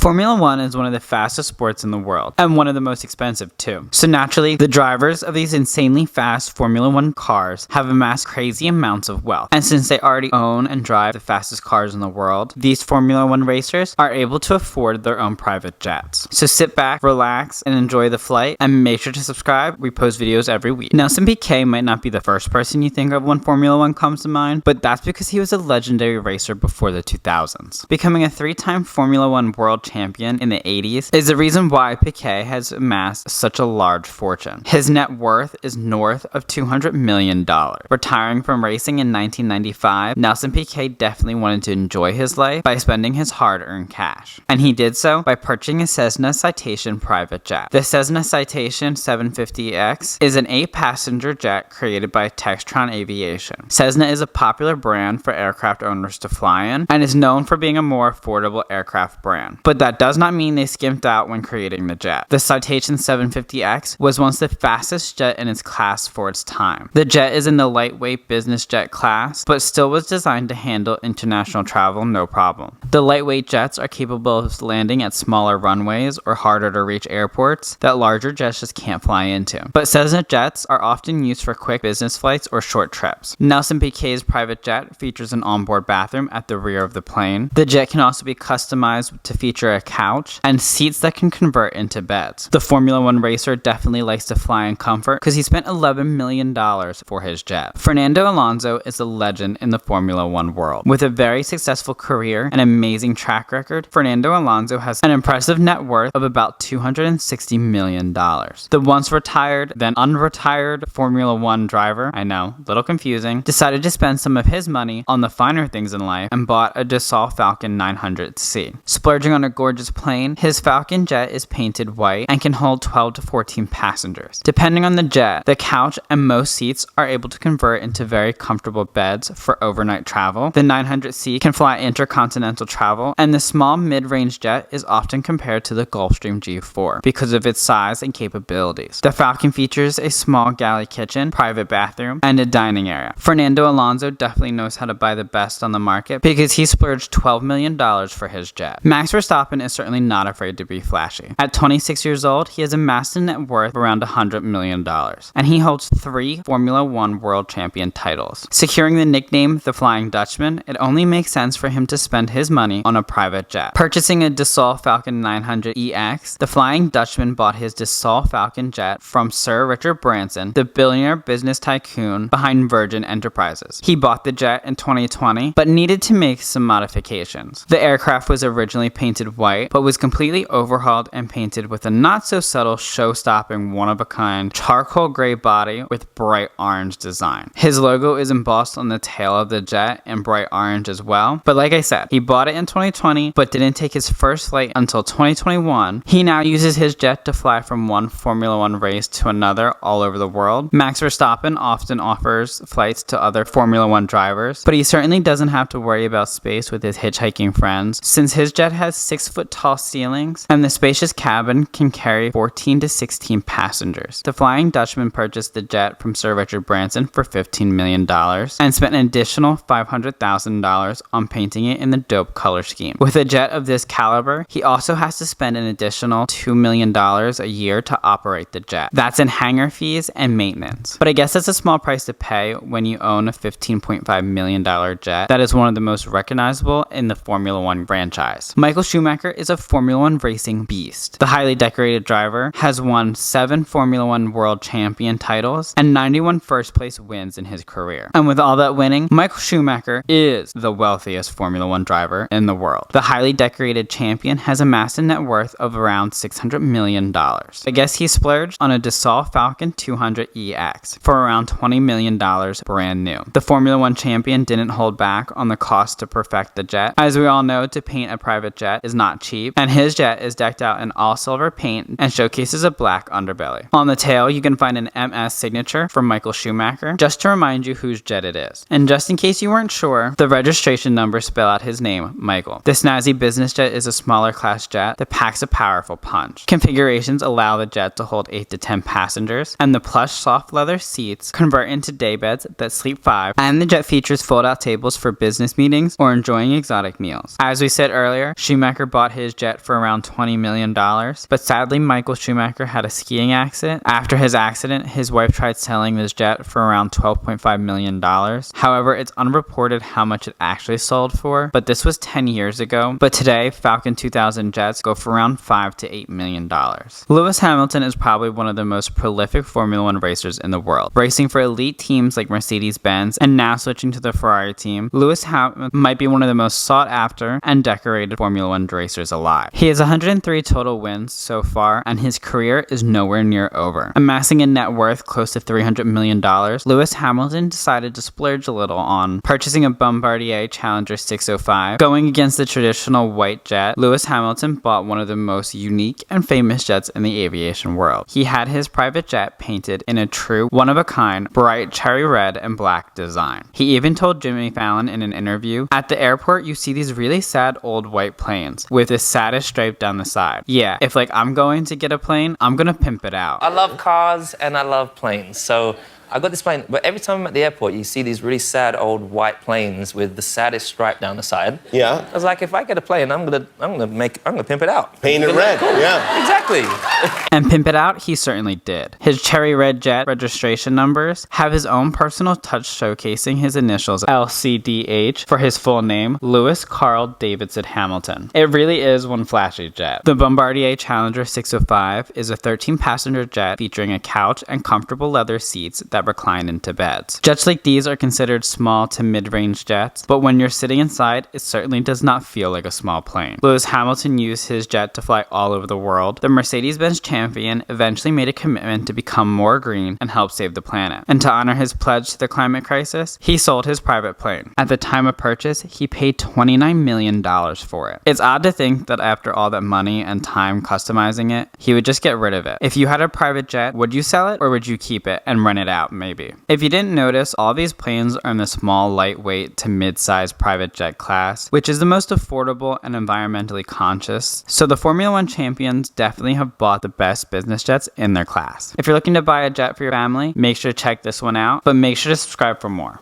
Formula One is one of the fastest sports in the world, and one of the most expensive too. So naturally, the drivers of these insanely fast Formula One cars have amassed crazy amounts of wealth. And since they already own and drive the fastest cars in the world, these Formula One racers are able to afford their own private jets. So sit back, relax, and enjoy the flight, and make sure to subscribe. We post videos every week. Nelson Piquet might not be the first person you think of when Formula One comes to mind, but that's because he was a legendary racer before the 2000s. Becoming a 3-time Formula One world champion in the 80s is the reason why Piquet has amassed such a large fortune. His net worth is north of $200 million. Retiring from racing in 1995, Nelson Piquet definitely wanted to enjoy his life by spending his hard-earned cash. And he did so by purchasing a Cessna Citation private jet. The Cessna Citation 750X is an 8-passenger jet created by Textron Aviation. Cessna is a popular brand for aircraft owners to fly in, and is known for being a more affordable aircraft brand. But that does not mean they skimped out when creating the jet. The Citation 750X was once the fastest jet in its class for its time. The jet is in the lightweight business jet class, but still was designed to handle international travel no problem. The lightweight jets are capable of landing at smaller runways or harder to reach airports that larger jets just can't fly into. But Cessna jets are often used for quick business flights or short trips. Nelson Piquet's private jet features an onboard bathroom at the rear of the plane. The jet can also be customized to feature a couch and seats that can convert into beds. The Formula One racer definitely likes to fly in comfort because he spent $11 million for his jet. Fernando Alonso is a legend in the Formula One world. With a very successful career and amazing track record, Fernando Alonso has an impressive net worth of about $260 million. The once retired, then unretired Formula One driver, I know, little confusing, decided to spend some of his money on the finer things in life and bought a Dassault Falcon 900C. Splurging on a gorgeous plane, his Falcon jet is painted white and can hold 12 to 14 passengers. Depending on the jet, the couch and most seats are able to convert into very comfortable beds for overnight travel. The 900C can fly intercontinental travel, and the small mid-range jet is often compared to the Gulfstream G4 because of its size and capabilities. The Falcon features a small galley kitchen, private bathroom, and a dining area. Fernando Alonso definitely knows how to buy the best on the market because he splurged $12 million for his jet. Max Verstappen is certainly not afraid to be flashy. At 26 years old, he has amassed a net worth of around $100 million, and he holds 3 Formula One World Champion titles. Securing the nickname the Flying Dutchman, it only makes sense for him to spend his money on a private jet. Purchasing a Dassault Falcon 900EX, the Flying Dutchman bought his Dassault Falcon jet from Sir Richard Branson, the billionaire business tycoon behind Virgin Enterprises. He bought the jet in 2020, but needed to make some modifications. The aircraft was originally painted white, but was completely overhauled and painted with a not-so-subtle, show-stopping, one-of-a-kind charcoal gray body with bright orange design. His logo is embossed on the tail of the jet in bright orange as well, but like I said, he bought it in 2020, but didn't take his first flight until 2021. He now uses his jet to fly from one Formula One race to another all over the world. Max Verstappen often offers flights to other Formula One drivers, but he certainly doesn't have to worry about space with his hitchhiking friends, since his jet has 6-foot-tall ceilings, and the spacious cabin can carry 14 to 16 passengers. The Flying Dutchman purchased the jet from Sir Richard Branson for $15 million, and spent an additional $500,000 on painting it in the dope color scheme. With a jet of this caliber, he also has to spend an additional $2 million a year to operate the jet. That's in hangar fees and maintenance. But I guess that's a small price to pay when you own a $15.5 million jet that is one of the most recognizable in the Formula One franchise. Michael Schumacher is a Formula One racing beast. The highly decorated driver has won 7 Formula One World Champion titles and 91 first-place wins in his career. And with all that winning, Michael Schumacher is the wealthiest Formula One driver in the world. The highly decorated champion has amassed a net worth of around $600 million. I guess he splurged on a Dassault Falcon 200EX for around $20 million brand new. The Formula One champion didn't hold back on the cost to perfect the jet. As we all know, to paint a private jet is not cheap, and his jet is decked out in all silver paint and showcases a black underbelly. On the tail, you can find an MS signature from Michael Schumacher, just to remind you whose jet it is. And just in case you weren't sure, the registration numbers spell out his name, Michael. The snazzy business jet is a smaller class jet that packs a powerful punch. Configurations allow the jet to hold 8 to 10 passengers, and the plush soft leather seats convert into daybeds that sleep 5, and the jet features fold-out tables for business meetings or enjoying exotic meals. As we said earlier, Schumacher bought his jet for around $20 million, but sadly Michael Schumacher had a skiing accident. After his accident, his wife tried selling this jet for around $12.5 million. However, it's unreported how much it actually sold for, but this was 10 years ago. But today, Falcon 2000 jets go for around $5 to $8 million. Lewis Hamilton is probably one of the most prolific Formula One racers in the world, racing for elite teams like Mercedes-Benz and now switching to the Ferrari team. Lewis Hamilton might be one of the most sought after and decorated Formula One racers alive. He has 103 total wins so far, and his career is nowhere near over. Amassing a net worth close to $300 million, Lewis Hamilton decided to splurge a little on purchasing a Bombardier Challenger 605. Going against the traditional white jet, Lewis Hamilton bought one of the most unique and famous jets in the aviation world. He had his private jet painted in a true, one-of-a-kind, bright cherry red and black design. He even told Jimmy Fallon in an interview, "At the airport, you see these really sad old white planes with this saddest stripe down the side. Yeah, if I'm going to get a plane, I'm gonna pimp it out." I love cars and I love planes, so I got this plane, but every time I'm at the airport, you see these really sad old white planes with the saddest stripe down the side. Yeah. I was like, if I get a plane, I'm gonna pimp it out. Paint it red. Cool. Yeah. Exactly. And pimp it out, he certainly did. His cherry red jet registration numbers have his own personal touch showcasing his initials LCDH for his full name, Lewis Carl Davidson Hamilton. It really is one flashy jet. The Bombardier Challenger 605 is a 13-passenger jet featuring a couch and comfortable leather seats that recline into beds. Jets like these are considered small to mid-range jets, but when you're sitting inside, it certainly does not feel like a small plane. Lewis Hamilton used his jet to fly all over the world. The Mercedes-Benz champion eventually made a commitment to become more green and help save the planet. And to honor his pledge to the climate crisis, he sold his private plane. At the time of purchase, he paid $29 million for it. It's odd to think that after all that money and time customizing it, he would just get rid of it. If you had a private jet, would you sell it or would you keep it and rent it out? Maybe. If you didn't notice, all these planes are in the small, lightweight to mid-size private jet class, which is the most affordable and environmentally conscious. So the Formula One champions definitely have bought the best business jets in their class. If you're looking to buy a jet for your family, make sure to check this one out, but make sure to subscribe for more.